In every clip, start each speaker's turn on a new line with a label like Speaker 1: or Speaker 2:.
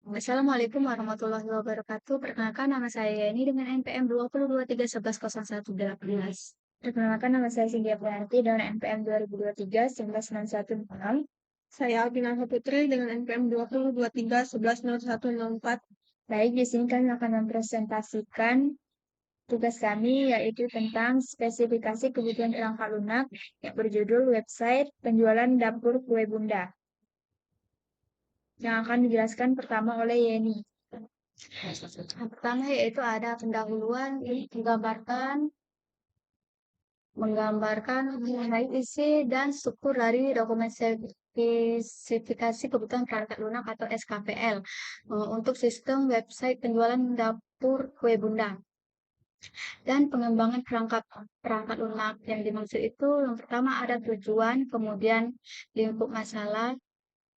Speaker 1: Assalamualaikum warahmatullahi wabarakatuh. Perkenalkan nama saya Yani dengan NPM 2023110118. Perkenalkan nama saya Cynthia Priyanti dengan NPM 2023 11916.
Speaker 2: Saya Alvina Putri dengan NPM 2023 110104.
Speaker 1: Baik, di sini kami akan mempresentasikan tugas kami yaitu tentang spesifikasi kebutuhan perangkat lunak yang berjudul website penjualan dapur kue bunda. Yang akan dijelaskan pertama oleh Yeni. Yang pertama yaitu ada pendahuluan menggambarkan mengenai isi dan struktur dari dokumen spesifikasi kebutuhan perangkat lunak atau SKPL untuk sistem website penjualan dapur kue bunda. Dan pengembangan perangkat lunak yang dimaksud itu yang pertama ada tujuan, kemudian lingkup masalah,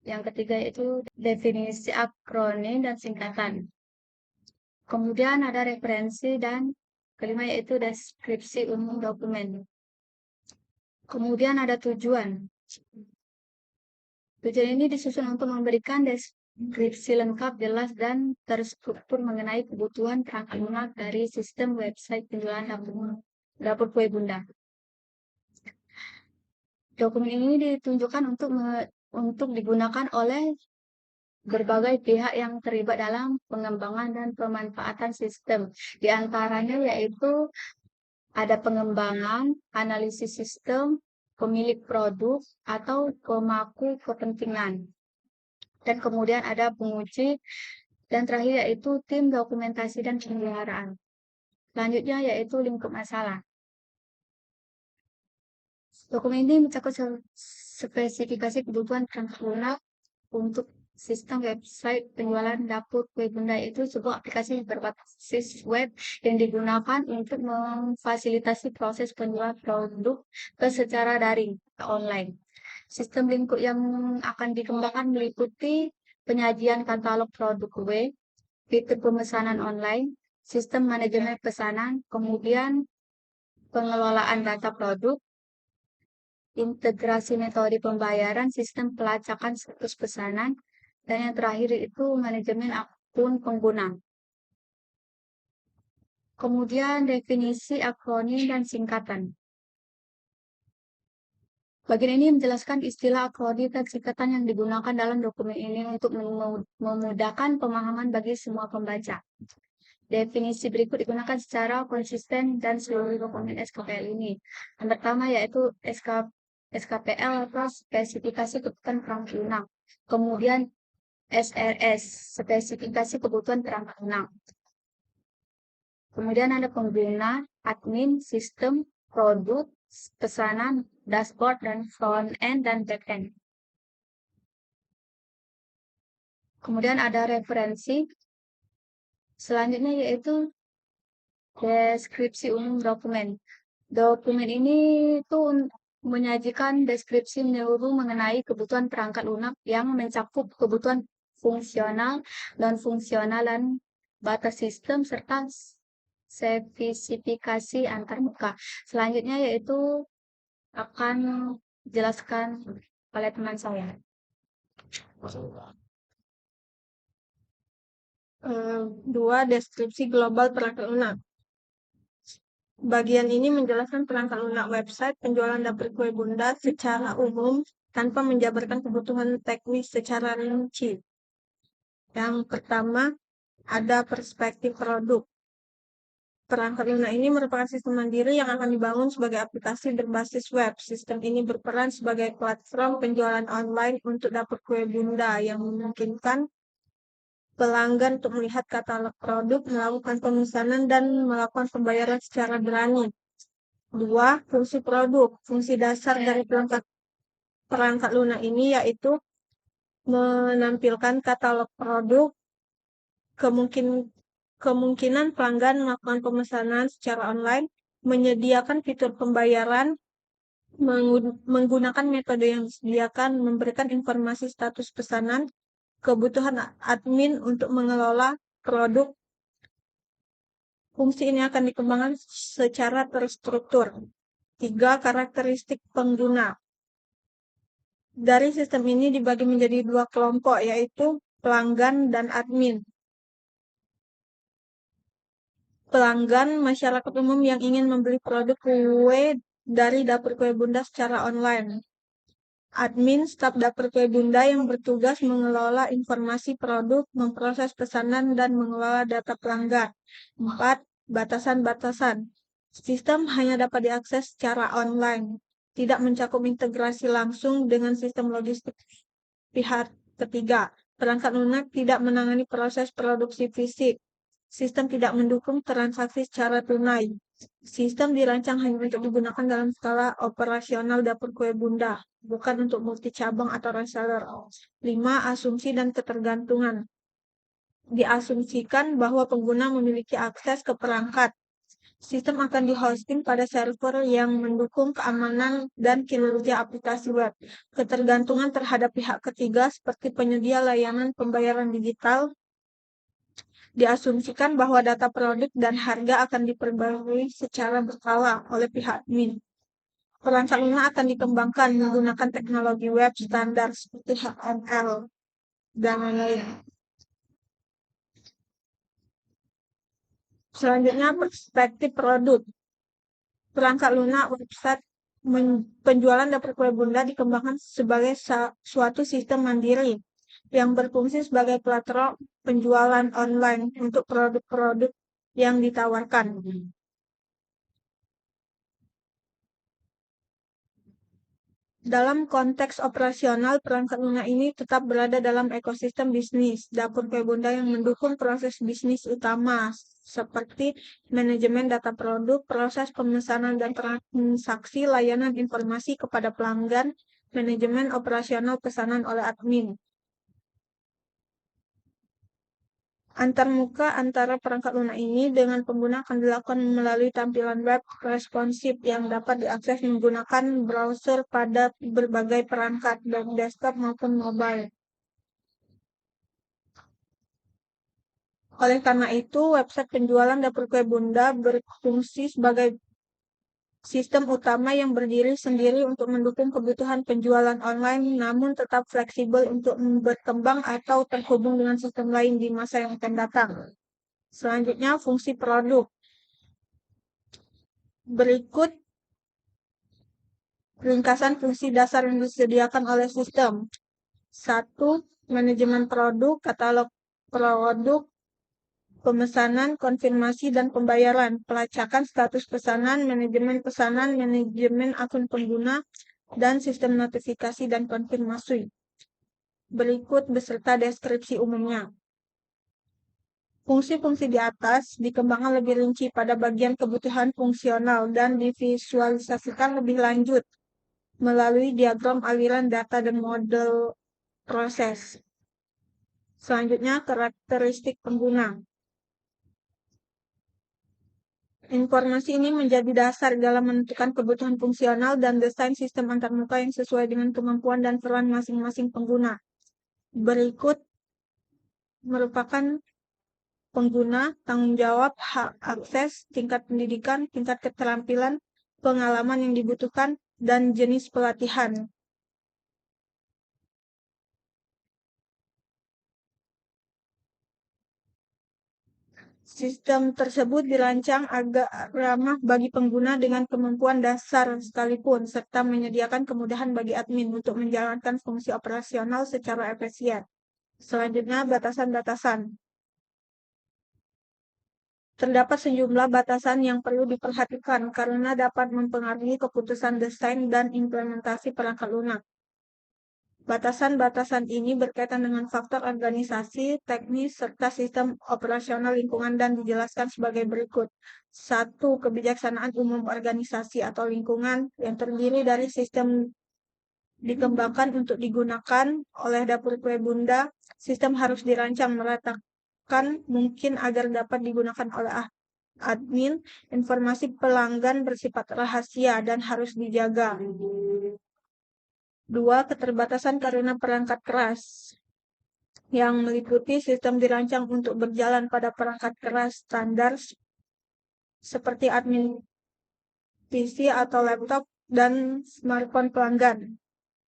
Speaker 1: yang ketiga itu definisi akronim dan singkatan. Kemudian ada referensi dan kelima yaitu deskripsi umum dokumen. Kemudian ada tujuan. Tujuan ini disusun untuk memberikan deskripsi lengkap, jelas, dan terstruktur mengenai kebutuhan perangkat lunak dari sistem website penjualan dapur kue bunda. Dokumen ini ditunjukkan untuk digunakan oleh berbagai pihak yang terlibat dalam pengembangan dan pemanfaatan sistem. Di antaranya yaitu ada pengembangan, analisis sistem, pemilik produk, atau pemangku kepentingan. Dan kemudian ada penguji, dan terakhir yaitu tim dokumentasi dan pemeliharaan. Selanjutnya yaitu lingkup masalah. Dokumen ini mencakup spesifikasi kebutuhan perangkat lunak untuk sistem website penjualan dapur kue bunda, itu sebuah aplikasi berbasis web yang digunakan untuk memfasilitasi proses penjualan produk secara daring online. Sistem lingkup yang akan dikembangkan meliputi penyajian katalog produk kue, fitur pemesanan online, sistem manajemen pesanan, kemudian pengelolaan data produk, integrasi metode pembayaran, sistem pelacakan status pesanan, dan yang terakhir itu manajemen akun pengguna. Kemudian definisi akronim dan singkatan. Bagian ini menjelaskan istilah akronim dan singkatan yang digunakan dalam dokumen ini untuk memudahkan pemahaman bagi semua pembaca. Definisi berikut digunakan secara konsisten dan seluruh dokumen SKPL ini. Yang pertama yaitu SKPL atau spesifikasi kebutuhan perangkat lunak. Kemudian SRS, spesifikasi kebutuhan perangkat lunak. Kemudian ada pengguna, admin, sistem, produk, pesanan, dashboard, dan front end dan back end. Kemudian ada referensi. Selanjutnya yaitu deskripsi umum dokumen. Dokumen ini tuh menyajikan deskripsi menyeluruh mengenai kebutuhan perangkat lunak yang mencakup kebutuhan fungsional, non-fungsional, dan batas sistem, serta spesifikasi antarmuka. Selanjutnya yaitu akan dijelaskan oleh teman saya.
Speaker 2: Dua, deskripsi global perangkat lunak. Bagian ini menjelaskan perangkat lunak website penjualan dapur kue bunda secara umum tanpa menjabarkan kebutuhan teknis secara rinci. Yang pertama, ada perspektif produk. Perangkat lunak ini merupakan sistem mandiri yang akan dibangun sebagai aplikasi berbasis web. Sistem ini berperan sebagai platform penjualan online untuk dapur kue bunda yang memungkinkan pelanggan untuk melihat katalog produk, melakukan pemesanan, dan melakukan pembayaran secara berani. Dua, fungsi produk. Fungsi dasar dari perangkat lunak ini yaitu menampilkan katalog produk, kemungkinan pelanggan melakukan pemesanan secara online, menyediakan fitur pembayaran, menggunakan metode yang disediakan, memberikan informasi status pesanan, kebutuhan admin untuk mengelola produk. Fungsi ini akan dikembangkan secara terstruktur. Tiga, karakteristik pengguna. Dari sistem ini dibagi menjadi dua kelompok, yaitu pelanggan, dan admin. Pelanggan, masyarakat umum yang ingin membeli produk kue dari Dapur Kue Bunda secara online. Admin, staf Dapur Kue Bunda yang bertugas mengelola informasi produk, memproses pesanan, dan mengelola data pelanggan. 4. Batasan-batasan. Sistem hanya dapat diakses secara online, tidak mencakup integrasi langsung dengan sistem logistik pihak ketiga. Perangkat lunak tidak menangani proses produksi fisik. Sistem tidak mendukung transaksi secara tunai. Sistem dirancang hanya untuk digunakan dalam skala operasional Dapur Kue Bunda, bukan untuk multi cabang atau reseller. 5. Asumsi dan ketergantungan. Diasumsikan bahwa pengguna memiliki akses ke perangkat. Sistem akan dihosting pada server yang mendukung keamanan dan kinerja aplikasi web. Ketergantungan terhadap pihak ketiga seperti penyedia layanan pembayaran digital. Diasumsikan bahwa data produk dan harga akan diperbarui secara berkala oleh pihak admin. Perangkat lunak akan dikembangkan menggunakan teknologi web standar seperti HTML dan lain-lain. Selanjutnya, perspektif produk. Perangkat lunak website penjualan Dapur Kue Bunda dikembangkan sebagai suatu sistem mandiri yang berfungsi sebagai platform penjualan online untuk produk-produk yang ditawarkan. Dalam konteks operasional, perangkat lunak ini tetap berada dalam ekosistem bisnis Dapur Kue Bunda yang mendukung proses bisnis utama seperti manajemen data produk, proses pemesanan dan transaksi, layanan informasi kepada pelanggan, manajemen operasional pesanan oleh admin. Antarmuka antara perangkat lunak ini dengan pengguna akan dilakukan melalui tampilan web responsif yang dapat diakses menggunakan browser pada berbagai perangkat, baik desktop maupun mobile. Oleh karena itu, website penjualan Dapur Kue Bunda berfungsi sebagai sistem utama yang berdiri sendiri untuk mendukung kebutuhan penjualan online, namun tetap fleksibel untuk berkembang atau terhubung dengan sistem lain di masa yang akan datang. Selanjutnya, fungsi produk. Berikut ringkasan fungsi dasar yang disediakan oleh sistem. 1. Manajemen produk, katalog produk, pemesanan, konfirmasi, dan pembayaran, pelacakan status pesanan, manajemen akun pengguna, dan sistem notifikasi dan konfirmasi. Berikut beserta deskripsi umumnya. Fungsi-fungsi di atas dikembangkan lebih rinci pada bagian kebutuhan fungsional dan divisualisasikan lebih lanjut melalui diagram aliran data dan model proses. Selanjutnya, karakteristik pengguna. Informasi ini menjadi dasar dalam menentukan kebutuhan fungsional dan desain sistem antarmuka yang sesuai dengan kemampuan dan peran masing-masing pengguna. Berikut merupakan pengguna, tanggung jawab, hak akses, tingkat pendidikan, tingkat keterampilan, pengalaman yang dibutuhkan, dan jenis pelatihan. Sistem tersebut dirancang agak ramah bagi pengguna dengan kemampuan dasar sekalipun, serta menyediakan kemudahan bagi admin untuk menjalankan fungsi operasional secara efisien. Selanjutnya, batasan-batasan. Terdapat sejumlah batasan yang perlu diperhatikan karena dapat mempengaruhi keputusan desain dan implementasi perangkat lunak. Batasan-batasan ini berkaitan dengan faktor organisasi, teknis, serta sistem operasional lingkungan dan dijelaskan sebagai berikut. 1. Kebijaksanaan umum organisasi atau lingkungan yang terdiri dari sistem dikembangkan untuk digunakan oleh Dapur Kue Bunda. Sistem harus dirancang meratakan mungkin agar dapat digunakan oleh admin. Informasi pelanggan bersifat rahasia dan harus dijaga. 2. Keterbatasan karena perangkat keras yang meliputi sistem dirancang untuk berjalan pada perangkat keras standar seperti admin PC atau laptop dan smartphone pelanggan.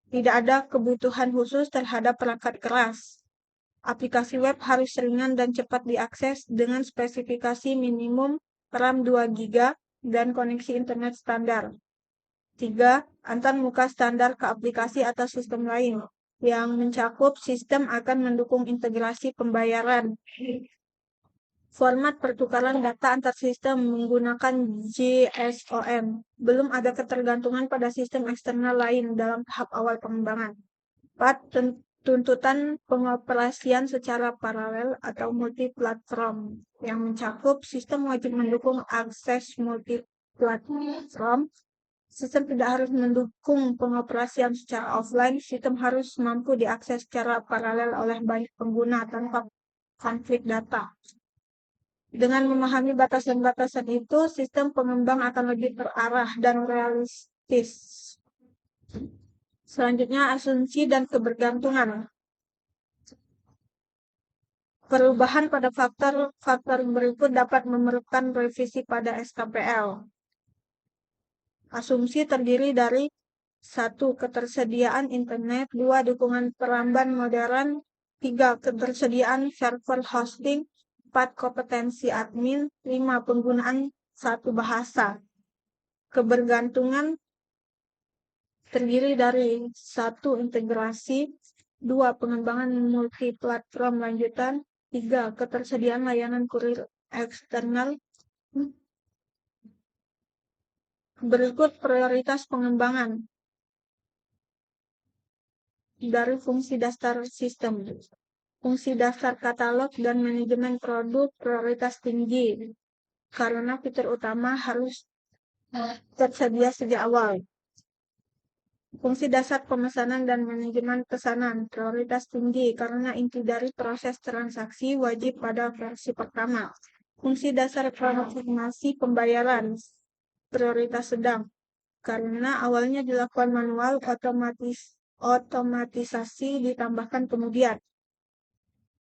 Speaker 2: Tidak ada kebutuhan khusus terhadap perangkat keras. Aplikasi web harus ringan dan cepat diakses dengan spesifikasi minimum RAM 2 GB dan koneksi internet standar. 3. Antarmuka standar ke aplikasi atau sistem lain yang mencakup sistem akan mendukung integrasi pembayaran. Format pertukaran data antar sistem menggunakan JSON. Belum ada ketergantungan pada sistem eksternal lain dalam tahap awal pengembangan. 4. Tuntutan pengoperasian secara paralel atau multi-platform yang mencakup sistem wajib mendukung akses multi-platform. Sistem tidak harus mendukung pengoperasian secara offline. Sistem harus mampu diakses secara paralel oleh banyak pengguna tanpa konflik data. Dengan memahami batasan-batasan itu, sistem pengembang akan lebih terarah dan realistis. Selanjutnya, asumsi dan kebergantungan. Perubahan pada faktor berikut dapat memerlukan revisi pada SKPL. Asumsi terdiri dari 1. Ketersediaan internet, 2. Dukungan peramban modern, 3. Ketersediaan server hosting, 4. Kompetensi admin, 5. Penggunaan satu bahasa. Kebergantungan terdiri dari 1. Integrasi, 2. Pengembangan multi-platform lanjutan, 3. Ketersediaan layanan kurir eksternal. Berikut prioritas pengembangan dari fungsi dasar sistem. Fungsi dasar katalog dan manajemen produk prioritas tinggi karena fitur utama harus tersedia sejak awal. Fungsi dasar pemesanan dan manajemen pesanan prioritas tinggi karena inti dari proses transaksi wajib pada versi pertama. Fungsi dasar koordinasi pembayaran prioritas sedang karena awalnya dilakukan manual, otomatisasi ditambahkan kemudian.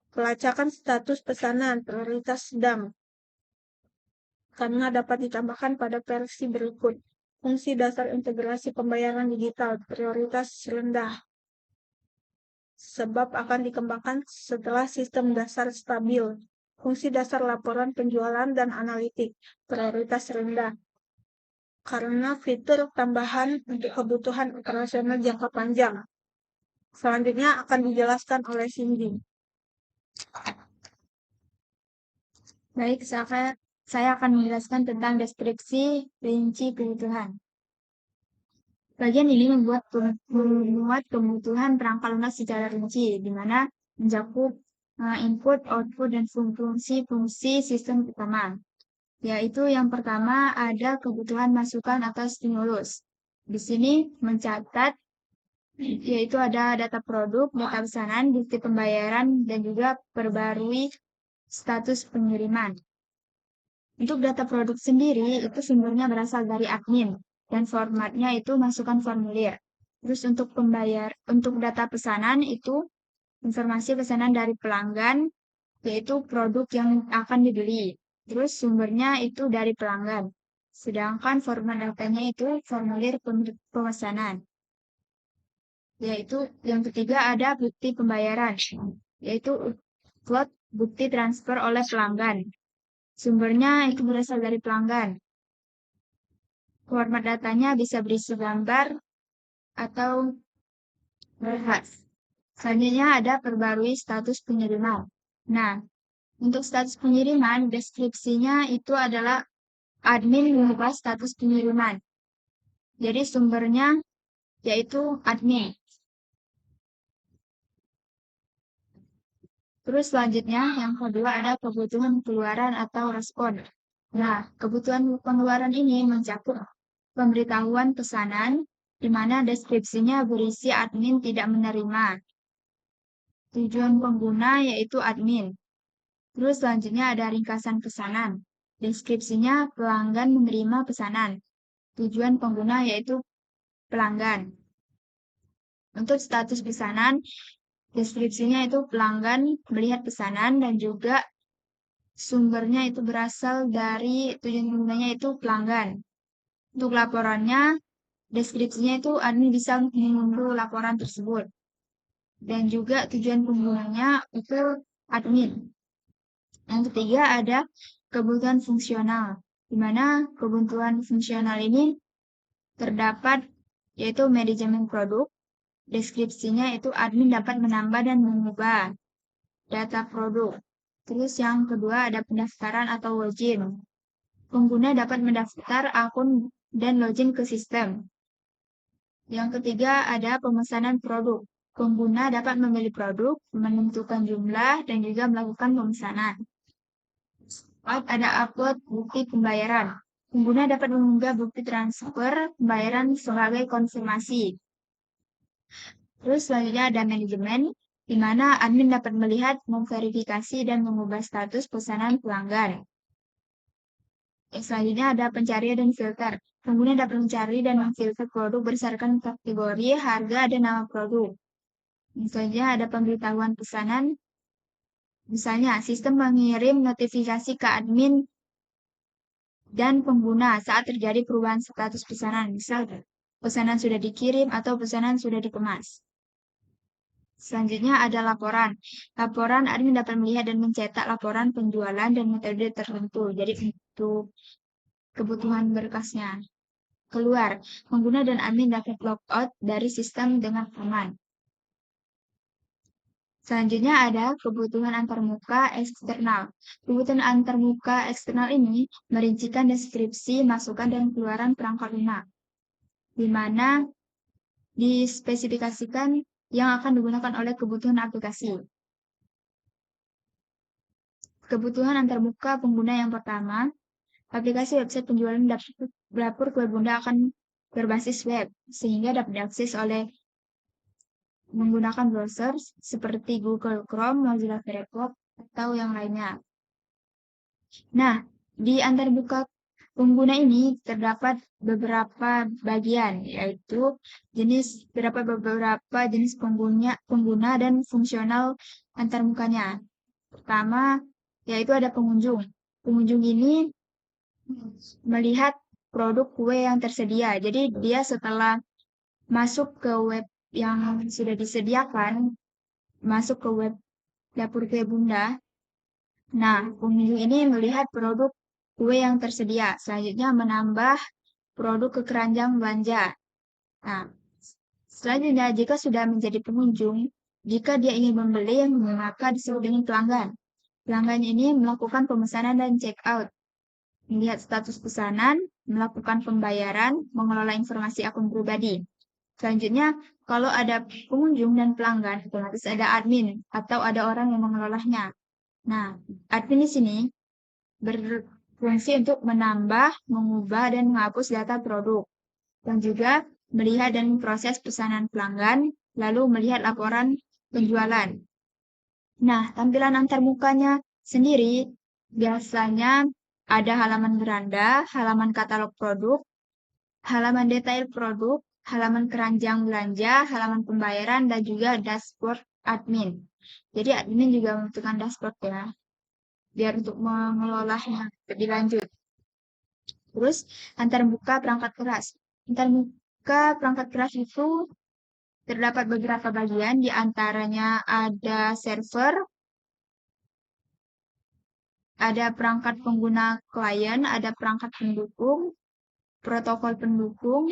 Speaker 2: Pelacakan status pesanan prioritas sedang karena dapat ditambahkan pada versi berikut. Fungsi dasar integrasi pembayaran digital prioritas rendah sebab akan dikembangkan setelah sistem dasar stabil. Fungsi dasar laporan penjualan dan analitik prioritas rendah karena fitur tambahan untuk kebutuhan operasional jangka panjang. Selanjutnya akan dijelaskan oleh Cindy.
Speaker 1: Baik, saya akan menjelaskan tentang deskripsi rinci kebutuhan. Bagian ini memuat kebutuhan perangkat lunak secara rinci, di mana mencakup input, output, dan fungsi-fungsi sistem utama. Yaitu yang pertama ada kebutuhan masukan atau stimulus. Di sini mencatat yaitu ada data produk, data pesanan, bukti pembayaran, dan juga perbarui status pengiriman. Untuk data produk sendiri itu sumbernya berasal dari admin dan formatnya itu masukan formulir. Terus untuk data pesanan itu informasi pesanan dari pelanggan yaitu produk yang akan dibeli. Terus sumbernya itu dari pelanggan. Sedangkan format datanya itu formulir pemesanan. Yaitu yang ketiga ada bukti pembayaran, yaitu upload bukti transfer oleh pelanggan. Sumbernya itu berasal dari pelanggan. Format datanya bisa berisi gambar atau berkas. Selanjutnya ada perbarui status pengiriman. Nah, untuk status pengiriman, deskripsinya itu adalah admin mengubah status pengiriman. Jadi sumbernya yaitu admin. Terus selanjutnya yang kedua ada kebutuhan pengeluaran atau respon. Nah, kebutuhan pengeluaran ini mencakup pemberitahuan pesanan di mana deskripsinya berisi admin tidak menerima. Tujuan pengguna yaitu admin. Terus selanjutnya ada ringkasan pesanan. Deskripsinya pelanggan menerima pesanan. Tujuan pengguna yaitu pelanggan. Untuk status pesanan, deskripsinya itu pelanggan melihat pesanan dan juga sumbernya itu berasal dari tujuan penggunanya itu pelanggan. Untuk laporannya, deskripsinya itu admin bisa mengunduh laporan tersebut. dan juga tujuan penggunanya itu admin. Yang ketiga ada kebutuhan fungsional, di mana kebutuhan fungsional ini terdapat yaitu manajemen produk, deskripsinya itu admin dapat menambah dan mengubah data produk. Terus yang kedua ada pendaftaran atau login. Pengguna dapat mendaftar akun dan login ke sistem. Yang ketiga ada pemesanan produk. Pengguna dapat memilih produk, menentukan jumlah, dan juga melakukan pemesanan. Ada upload bukti pembayaran. Pengguna dapat mengunggah bukti transfer pembayaran sebagai konfirmasi. Terus selanjutnya ada manajemen, di mana admin dapat melihat, memverifikasi, dan mengubah status pesanan pelanggan. Selanjutnya ada pencarian dan filter. Pengguna dapat mencari dan memfilter produk berdasarkan kategori, harga, dan nama produk. Selanjutnya ada pemberitahuan pesanan. Misalnya, sistem mengirim notifikasi ke admin dan pengguna saat terjadi perubahan status pesanan. Misal, pesanan sudah dikirim atau pesanan sudah dikemas. Selanjutnya ada laporan. Laporan admin dapat melihat dan mencetak laporan penjualan dan metode tertentu. Jadi untuk kebutuhan berkasnya. Keluar, pengguna dan admin dapat logout dari sistem dengan aman. Selanjutnya ada kebutuhan antarmuka eksternal. Kebutuhan antarmuka eksternal ini merincikan deskripsi, masukan, dan keluaran perangkat lunak, di mana dispesifikasikan yang akan digunakan oleh kebutuhan aplikasi. Kebutuhan antarmuka pengguna yang pertama, aplikasi website penjualan dapur kue bunda akan berbasis web, sehingga dapat diakses oleh menggunakan browser seperti Google Chrome, Mozilla Firefox, atau yang lainnya. Nah, di antarmuka pengguna ini terdapat beberapa bagian, yaitu beberapa jenis pengguna dan fungsional antarmukanya. Pertama, yaitu ada pengunjung. Pengunjung ini melihat produk kue yang tersedia. Jadi dia setelah masuk ke web yang sudah disediakan, masuk ke web dapur kue bunda. Nah, pengunjung ini melihat produk kue yang tersedia. Selanjutnya menambah produk ke keranjang belanja. Nah, selanjutnya jika sudah menjadi pengunjung, jika dia ingin membeli, maka disebut dengan pelanggan. Pelanggan ini melakukan pemesanan dan check out, melihat status pesanan, melakukan pembayaran, mengelola informasi akun pribadi. Selanjutnya, kalau ada pengunjung dan pelanggan, otomatis ada admin atau ada orang yang mengelolanya. Nah, admin di sini berfungsi untuk menambah, mengubah, dan menghapus data produk, dan juga melihat dan proses pesanan pelanggan, lalu melihat laporan penjualan. Nah, tampilan antarmukanya sendiri biasanya ada halaman beranda, halaman katalog produk, halaman detail produk, halaman keranjang belanja, halaman pembayaran, dan juga dashboard admin. Jadi admin juga membutuhkan dashboard ya, biar untuk mengelolanya lebih lanjut. Terus antarmuka perangkat keras. Antarmuka perangkat keras itu terdapat beberapa bagian, di antaranya ada server, ada perangkat pengguna klien, ada perangkat pendukung, protokol pendukung.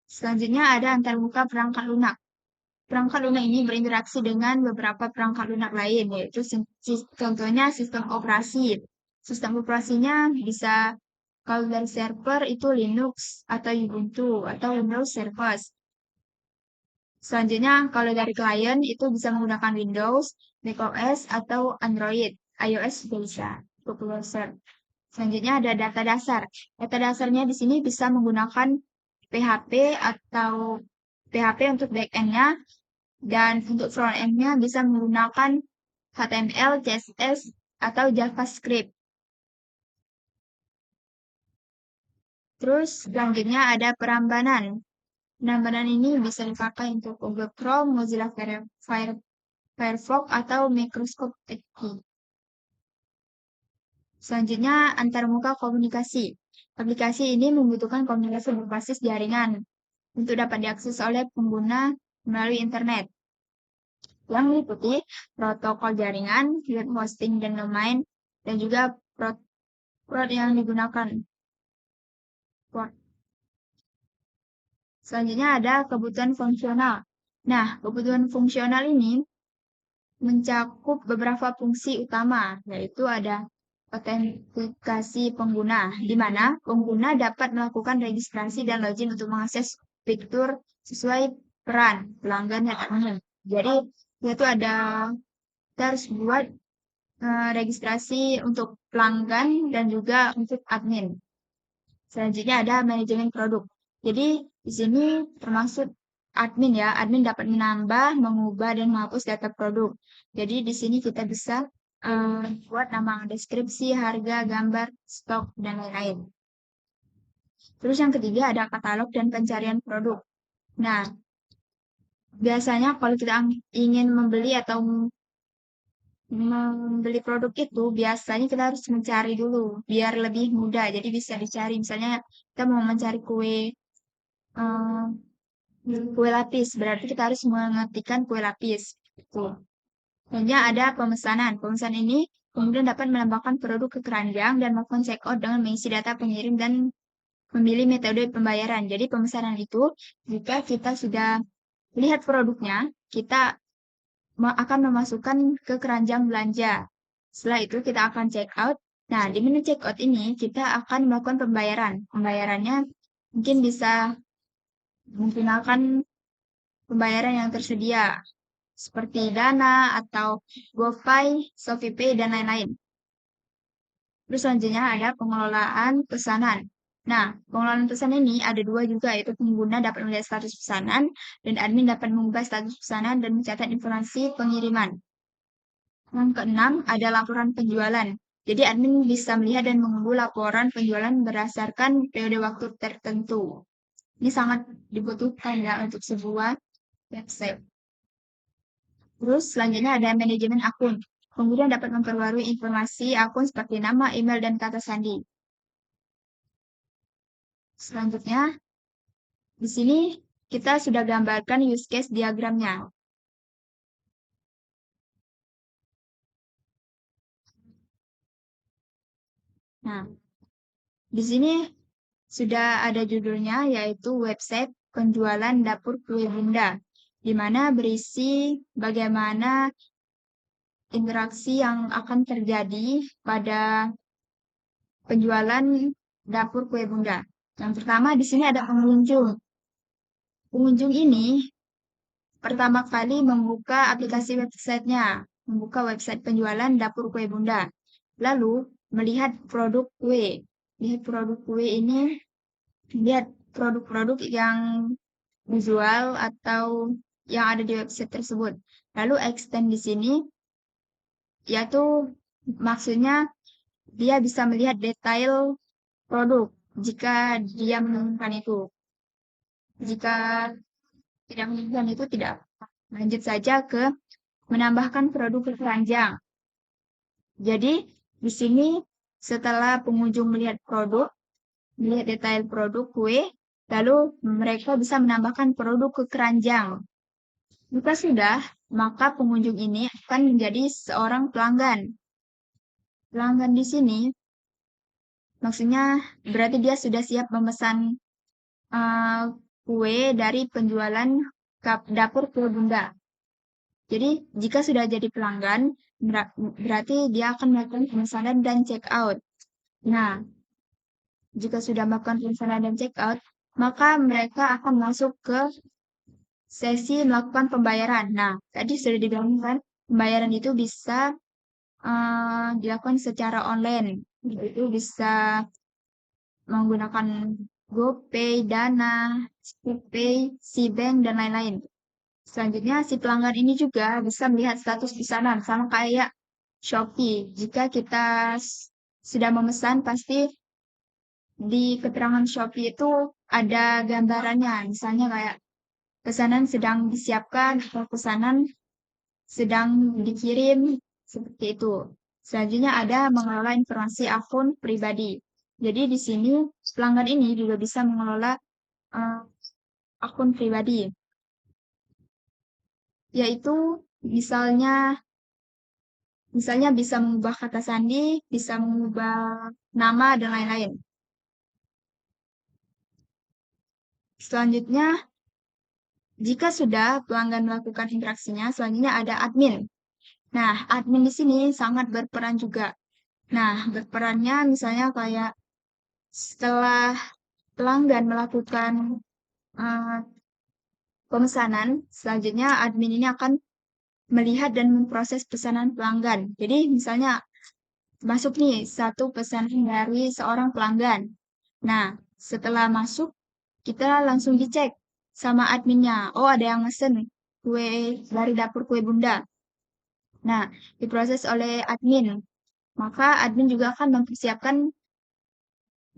Speaker 1: Selanjutnya ada antarmuka perangkat lunak. Perangkat lunak ini berinteraksi dengan beberapa perangkat lunak lain, yaitu contohnya sistem operasi. Sistem operasinya bisa, kalau dari server itu Linux atau Ubuntu atau Windows Service. Selanjutnya, kalau dari klien itu bisa menggunakan Windows, macOS, atau Android. iOS juga bisa untuk browser. Selanjutnya ada data dasar. Data dasarnya di sini bisa menggunakan PHP atau PHP untuk backend-nya, dan untuk front-end-nya bisa menggunakan HTML, CSS, atau JavaScript. Terus selanjutnya ada perambanan. Perambanan ini bisa dipakai untuk Google Chrome, Mozilla Firefox, atau Microsoft Edge. Selanjutnya antarmuka komunikasi. Aplikasi ini membutuhkan komunikasi berbasis jaringan.
Speaker 3: untuk dapat diakses oleh pengguna melalui internet yang meliputi protokol jaringan, web hosting dan domain, dan juga port yang digunakan. Selanjutnya ada kebutuhan fungsional. Nah, kebutuhan fungsional ini mencakup beberapa fungsi utama, yaitu ada autentikasi pengguna, di mana pengguna dapat melakukan registrasi dan login untuk mengakses fitur sesuai peran pelanggan dan admin. Jadi, itu ada kita harus buat registrasi untuk pelanggan dan juga untuk admin. Selanjutnya ada manajemen produk. Jadi di sini termasuk admin ya. Admin dapat menambah, mengubah, dan menghapus data produk. Jadi di sini kita bisa buat nama deskripsi, harga, gambar, stok, dan lain-lain. Terus yang ketiga ada katalog dan pencarian produk. Nah, biasanya kalau kita ingin membeli atau membeli produk itu biasanya kita harus mencari dulu biar lebih mudah. Jadi bisa dicari misalnya kita mau mencari eh, kue lapis, berarti kita harus mengetikkan kue lapis. Itu. Selanjutnya ada pemesanan. Pemesanan ini kemudian dapat menambahkan produk ke keranjang dan melakukan check out dengan mengisi data pengirim dan memilih metode pembayaran. Jadi pemesanan itu jika kita sudah lihat produknya, kita akan memasukkan ke keranjang belanja. Setelah itu kita akan check out. Nah, di menu check out ini kita akan melakukan pembayaran. Pembayarannya mungkin bisa menggunakan pembayaran yang tersedia seperti Dana atau GoPay, ShopeePay, dan lain-lain. Terus selanjutnya ada pengelolaan pesanan. Nah, pengelolaan pesanan ini ada dua juga, yaitu pengguna dapat melihat status pesanan dan admin dapat mengubah status pesanan dan mencatat informasi pengiriman. Yang keenam ada laporan penjualan. Jadi admin bisa melihat dan mengunduh laporan penjualan berdasarkan periode waktu tertentu. Ini sangat dibutuhkan ya untuk sebuah website. Terus selanjutnya ada manajemen akun. Pengguna dapat memperbarui informasi akun seperti nama, email, dan kata sandi. Selanjutnya, di sini kita sudah gambarkan use case diagramnya. Nah, di sini sudah ada judulnya yaitu website penjualan dapur kue Bunda, di mana berisi bagaimana interaksi yang akan terjadi pada penjualan dapur kue Bunda. Yang pertama di sini ada pengunjung. Pengunjung ini pertama kali membuka aplikasi websitenya, membuka website penjualan dapur kue Bunda. Lalu melihat produk kue. Lihat produk kue ini, lihat produk-produk yang dijual atau yang ada di website tersebut. Lalu extend di sini, yaitu maksudnya dia bisa melihat detail produk jika dia menemukan itu. Jika tidak menemukan itu tidak. Lanjut saja ke menambahkan produk ke keranjang. Jadi di sini setelah pengunjung melihat produk, melihat detail produk kue, lalu mereka bisa menambahkan produk ke keranjang. Jika sudah, maka pengunjung ini akan menjadi seorang pelanggan. Pelanggan di sini maksudnya berarti dia sudah siap memesan kue dari penjualan dapur kue Bunda. Jadi jika sudah jadi pelanggan, berarti dia akan melakukan pemesanan dan check out. Nah, jika sudah melakukan pemesanan dan check out, maka mereka akan masuk ke sesi melakukan pembayaran. Nah, tadi sudah dibilang kan, pembayaran itu bisa dilakukan secara online. Itu bisa menggunakan GoPay, Dana, ShopeePay, SeaBank, dan lain-lain. Selanjutnya, si pelanggan ini juga bisa melihat status pesanan, sama kayak Shopee. Jika kita sudah memesan, pasti di keterangan Shopee itu ada gambarannya. Misalnya kayak pesanan sedang disiapkan atau pesanan sedang dikirim, seperti itu. Selanjutnya ada mengelola informasi akun pribadi. Jadi di sini pelanggan ini juga bisa mengelola akun pribadi. Yaitu misalnya bisa mengubah kata sandi, bisa mengubah nama, dan lain-lain. Selanjutnya, jika sudah pelanggan melakukan interaksinya, selanjutnya ada admin. Nah, admin di sini sangat berperan juga. Nah, berperannya misalnya kayak setelah pelanggan melakukan pemesanan, selanjutnya admin ini akan melihat dan memproses pesanan pelanggan. Jadi misalnya masuk nih satu pesanan dari seorang pelanggan. Nah, setelah masuk, kita langsung dicek sama adminnya. Oh, ada yang mesen kue dari dapur kue Bunda. Nah, diproses oleh admin. Maka admin juga akan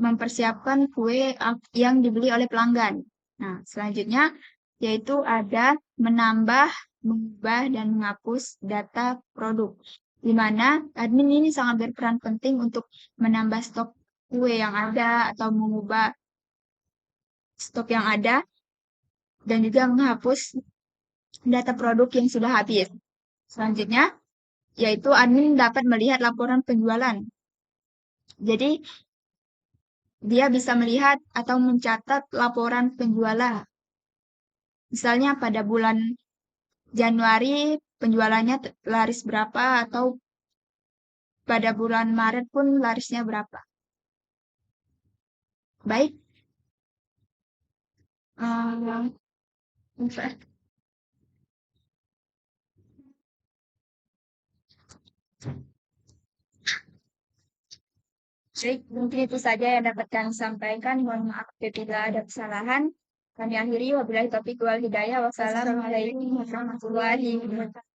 Speaker 3: mempersiapkan kue yang dibeli oleh pelanggan. Nah, selanjutnya yaitu ada menambah, mengubah, dan menghapus data produk. Di mana admin ini sangat berperan penting untuk menambah stok kue yang ada atau mengubah stok yang ada dan juga menghapus data produk yang sudah habis. Selanjutnya, yaitu admin dapat melihat laporan penjualan. Jadi, dia bisa melihat atau mencatat laporan penjualan. Misalnya pada bulan Januari penjualannya laris berapa atau pada bulan Maret pun larisnya berapa. Baik. Baik, mungkin itu saja yang dapat kami sampaikan. Mohon maaf apabila ada kesalahan. Kami akhiri wabillahi taufiq wal hidayah. Wassalamualaikum warahmatullahi wabarakatuh.